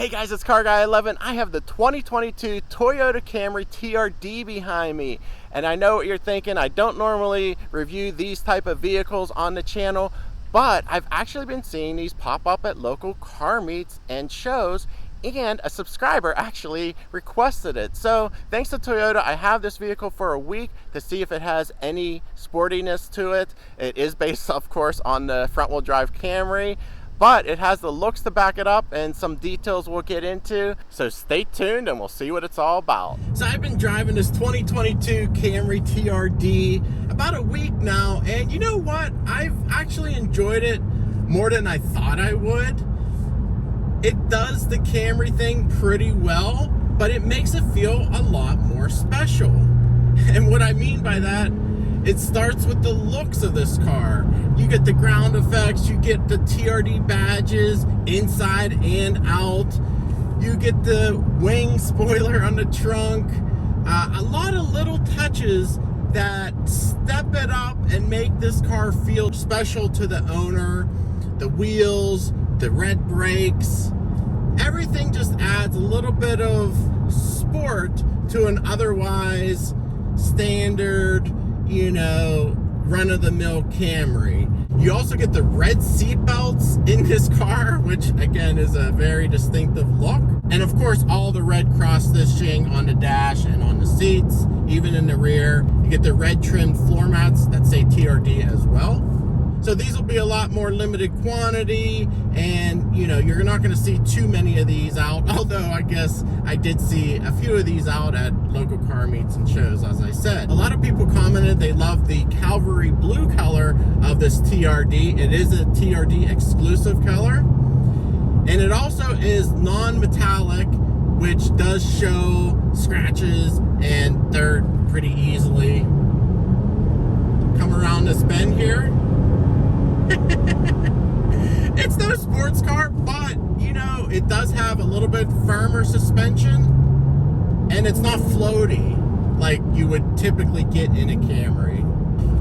Hey guys, it's Car Guy 11. I have the 2022 Toyota Camry TRD behind me. And I know what you're thinking. I don't normally review these type of vehicles on the channel, but I've actually been seeing these pop up at local car meets and shows, and a subscriber actually requested it. So thanks to Toyota, I have this vehicle for a week to see if it has any sportiness to it. It is based, of course, on the front wheel drive Camry, but it has the looks to back it up and some details we'll get into. So stay tuned and we'll see what it's all about. So I've been driving this 2022 Camry TRD about a week now, and you know what? I've actually enjoyed it more than I thought I would. It does the Camry thing pretty well, but it makes it feel a lot more special. And what I mean by that, it starts with the looks of this car. You get the ground effects, you get the TRD badges inside and out. You get the wing spoiler on the trunk. A lot of little touches that step it up and make this car feel special to the owner. The wheels, the red brakes, everything just adds a little bit of sport to an otherwise standard, you know, run-of-the-mill Camry. You also get the red seat belts in this car, which again is a very distinctive look. And of course, all the red cross-stitching on the dash and on the seats, even in the rear. You get the red trimmed floor mats that say TRD as well. So these will be a lot more limited quantity, and you know, you're not going to see too many of these out, although I guess I did see a few of these out at local car meets and shows, as I said. A lot of people commented they love the Cavalry blue color of this TRD. It is a TRD exclusive color, and it also is non-metallic, which does show scratches and dirt pretty easily. Come around this bend here. It's no sports car, but you know, it does have a little bit firmer suspension, and it's not floaty like you would typically get in a Camry.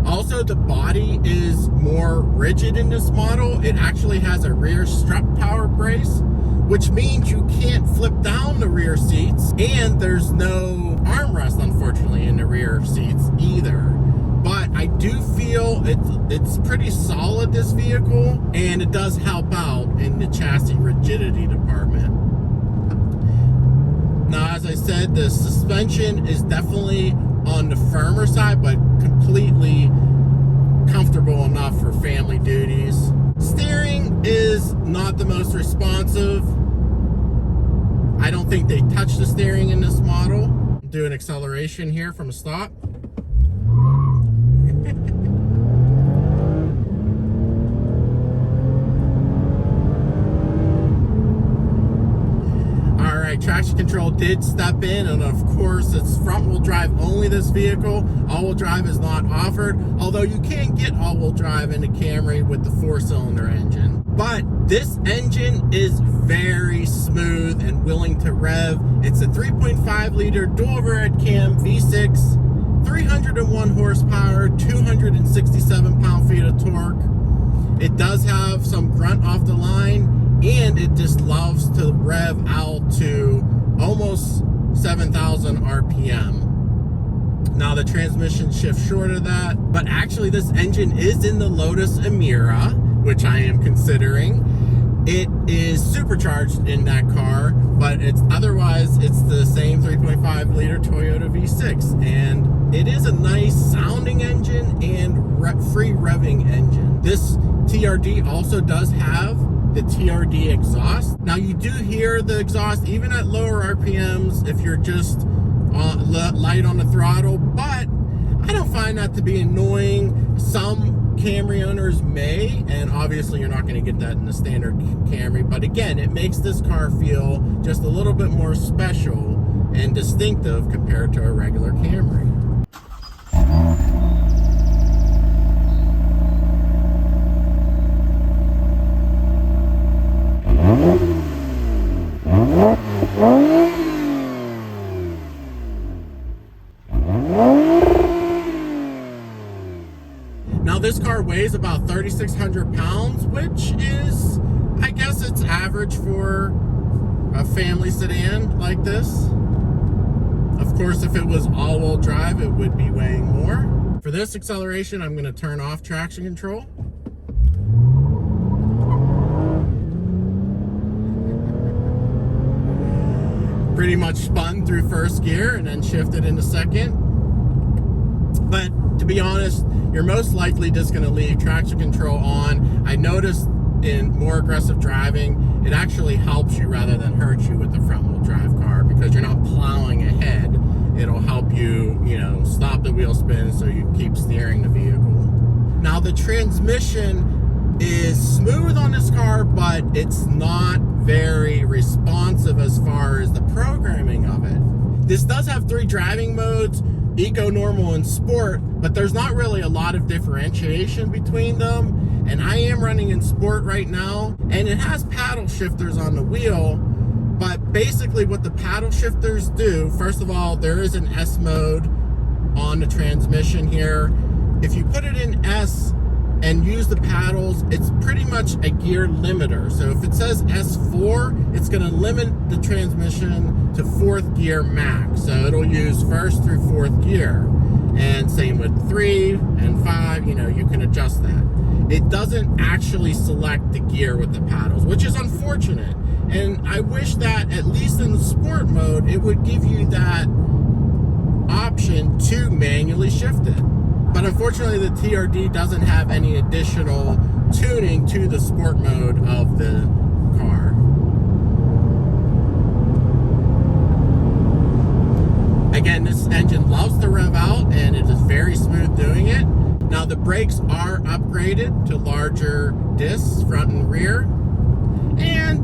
Also, the body is more rigid in this model. It actually has a rear strut power brace, which means you can't flip down the rear seats, and there's no armrest, unfortunately, in the rear seats either. But I do feel it's pretty solid, this vehicle, and it does help out in the chassis rigidity department. Now, as I said, the suspension is definitely on the firmer side, but completely comfortable enough for family duties. Steering is not the most responsive. I don't think they touch the steering in this model. Do an acceleration here from a stop. Traction control did step in, and of course it's front wheel drive only, this vehicle. All wheel drive is not offered, although you can get all wheel drive in a Camry with the 4-cylinder engine. But this engine is very smooth and willing to rev. It's a 3.5 liter dual overhead cam V6, 301 horsepower, 267 pound-feet of torque. It does have some grunt off the line, and it just loves to rev out to almost 7,000 RPM. Now the transmission shifts short of that, but actually this engine is in the Lotus Emira, which I am considering. It is supercharged in that car, but it's the same 3.5 liter Toyota V6, and it is a nice sounding engine and free revving engine. This TRD also does have the TRD exhaust. Now you do hear the exhaust even at lower RPMs if you're just light on the throttle, but I don't find that to be annoying. Some Camry owners may, and obviously you're not going to get that in the standard Camry, but again, it makes this car feel just a little bit more special and distinctive compared to a regular Camry. Now this car weighs about 3,600 pounds, which is, I guess it's average for a family sedan like this. Of course, if it was all-wheel drive, it would be weighing more. For this acceleration, I'm going to turn off traction control. Pretty much spun through first gear and then shifted into second. But to be honest, you're most likely just going to leave traction control on. I noticed in more aggressive driving, it actually helps you rather than hurts you with the front wheel drive car, because you're not plowing ahead. It'll help you, stop the wheel spin so you keep steering the vehicle. Now the transmission is smooth on this car, but it's not very responsive as far as the programming of it. This does have 3 driving modes, Eco, Normal, and Sport, but there's not really a lot of differentiation between them. And I am running in Sport right now, and it has paddle shifters on the wheel. But basically what the paddle shifters do, first of all, there is an S mode on the transmission here. If you put it in S and use the paddles, it's pretty much a gear limiter. So if it says S4, it's going to limit the transmission to 4th gear max. So it'll use 1st through 4th gear. And same with 3 and 5, you can adjust that. It doesn't actually select the gear with the paddles, which is unfortunate. And I wish that, at least in the sport mode, it would give you that option to manually shift it. But unfortunately, the TRD doesn't have any additional tuning to the sport mode of the car. Again, this engine loves to rev out, and it is very smooth doing it. Now the brakes are upgraded to larger discs, front and rear. And,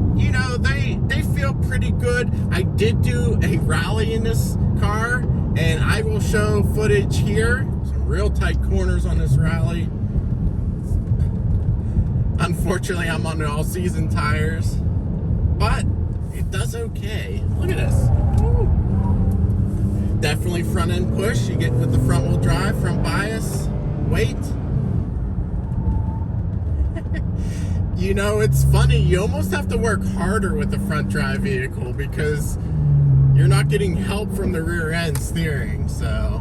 they feel pretty good. I did do a rally in this car, and I will show footage here. Some real tight corners on this rally. Unfortunately, I'm on the all-season tires, but it does okay. Look at this. Woo. Definitely front end push. You get with the front wheel drive, front bias, weight. It's funny, you almost have to work harder with the front drive vehicle because you're not getting help from the rear end steering, so.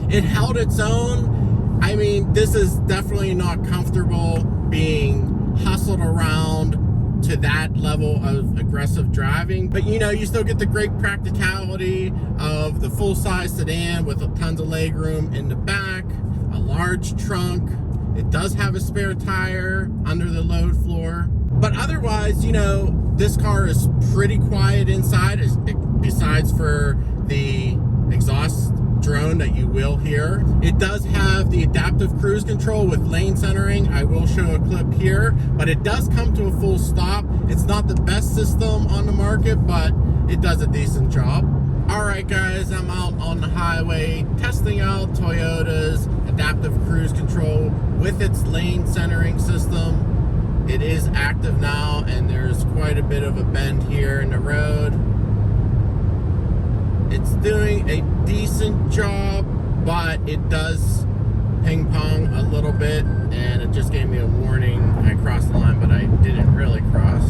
It held its own. I mean, this is definitely not comfortable being hustled around to that level of aggressive driving, but you still get the great practicality of the full-size sedan with tons of leg room in the back, a large trunk. It does have a spare tire under the load floor, but otherwise, this car is pretty quiet inside, besides for the exhaust drone that you will hear. It does have the adaptive cruise control with lane centering. I will show a clip here, but it does come to a full stop. It's not the best system on the market, but it does a decent job. All right, guys, I'm out on the highway testing out Toyota's adaptive cruise control with its lane centering system. It is active now, and there's quite a bit of a bend here in the road. It's doing a decent job, but it does ping pong a little bit, and it just gave me a warning. I crossed the line, but I didn't really cross.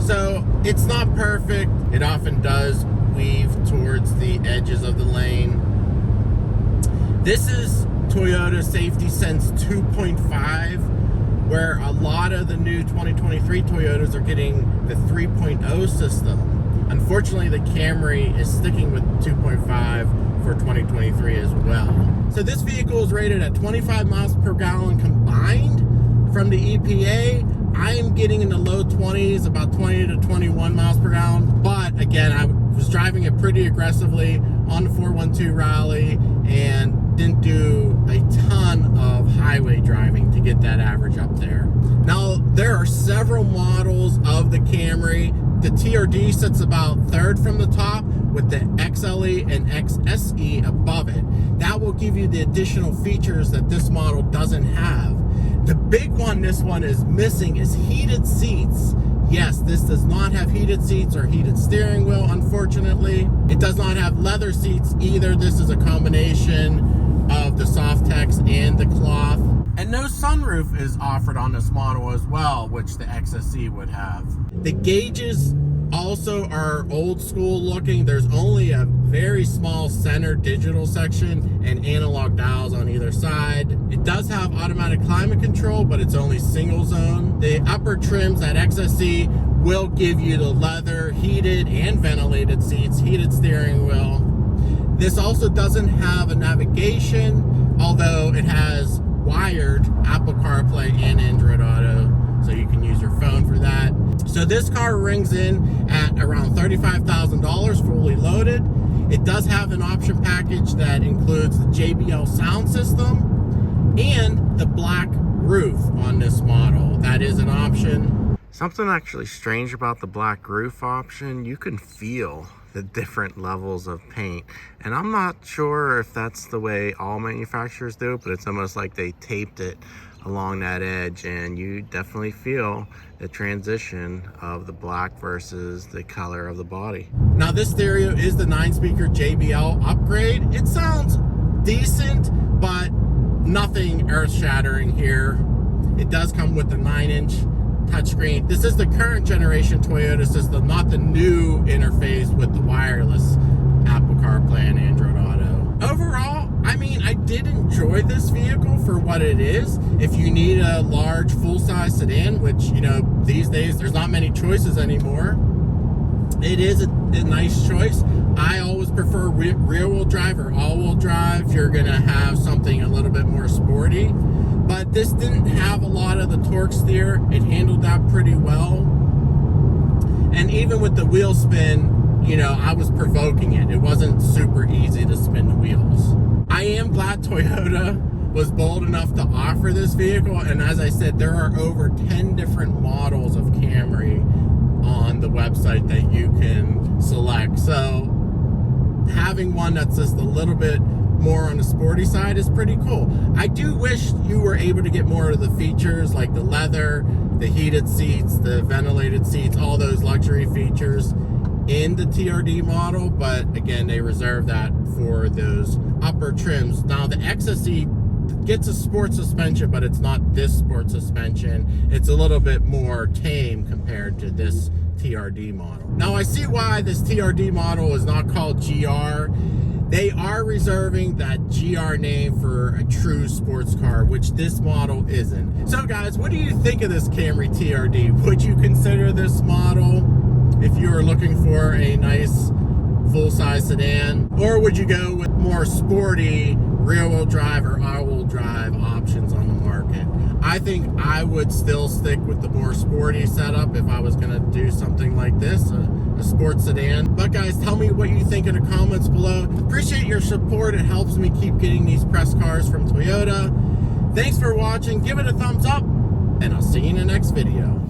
So it's not perfect. It often does weave towards the edges of the lane. This is Toyota Safety Sense 2.5, where a lot of the new 2023 Toyotas are getting the 3.0 system. Unfortunately, the Camry is sticking with 2.5 for 2023 as well. So this vehicle is rated at 25 miles per gallon combined from the EPA. I am getting in the low 20s, about 20 to 21 miles per gallon. But again, I was driving it pretty aggressively on the 412 rally and didn't do a ton of highway driving to get that average up there. Now, there are several models of the Camry. The TRD sits about 3rd from the top, with the XLE and XSE above it. That will give you the additional features that this model doesn't have. The big one this one is missing is heated seats. Yes, this does not have heated seats or heated steering wheel, unfortunately. It does not have leather seats either. This is a combination of the Softex and the cloth. And no sunroof is offered on this model as well, which the XSE would have. The gauges also are old school looking. There's only a very small center digital section and analog dials on either side. It does have automatic climate control, but it's only single zone. The upper trims at XSE will give you the leather, heated and ventilated seats, heated steering wheel. This also doesn't have a navigation, although it has wired Apple CarPlay and Android Auto, so you can use your phone for that. So this car rings in at around $35,000 fully loaded. It does have an option package that includes the JBL sound system and the black roof on this model. That is an option. Something actually strange about the black roof option, you can feel the different levels of paint, and I'm not sure if that's the way all manufacturers do it, but it's almost like they taped it along that edge, and you definitely feel the transition of the black versus the color of the body. Now this stereo is the 9-speaker JBL upgrade. It sounds decent, but nothing earth-shattering here. It does come with the 9-inch touchscreen. This is the current generation Toyota system, not the new interface with the wireless Apple CarPlay and Android Auto. Overall, I mean, I did enjoy this vehicle for what it is. If you need a large full-size sedan, which, you know, these days there's not many choices anymore, it is a nice choice. I always prefer rear-wheel drive or all-wheel drive. You're gonna have something a little bit more sporty. But this didn't have a lot of the torque steer. It handled that pretty well. And even with the wheel spin, you know, I was provoking it. It wasn't super easy to spin the wheels. I am glad Toyota was bold enough to offer this vehicle. And as I said, there are over 10 different models of Camry on the website that you can select. So having one that's just a little bit more on the sporty side is pretty cool. I do wish you were able to get more of the features like the leather, the heated seats, the ventilated seats, all those luxury features in the TRD model, but again, they reserve that for those upper trims. Now the XSE gets a sport suspension, but it's not this sport suspension. It's a little bit more tame compared to this TRD model. Now I see why this TRD model is not called GR. They are reserving that GR name for a true sports car, which this model isn't. So guys, what do you think of this Camry TRD? Would you consider this model if you were looking for a nice full-size sedan? Or would you go with more sporty rear-wheel drive or all-wheel drive options on the market? I think I would still stick with the more sporty setup if I was gonna do something like this, a sports sedan. But guys, tell me what you think in the comments below. Appreciate your support. It helps me keep getting these press cars from Toyota. Thanks for watching. Give it a thumbs up, and I'll see you in the next video.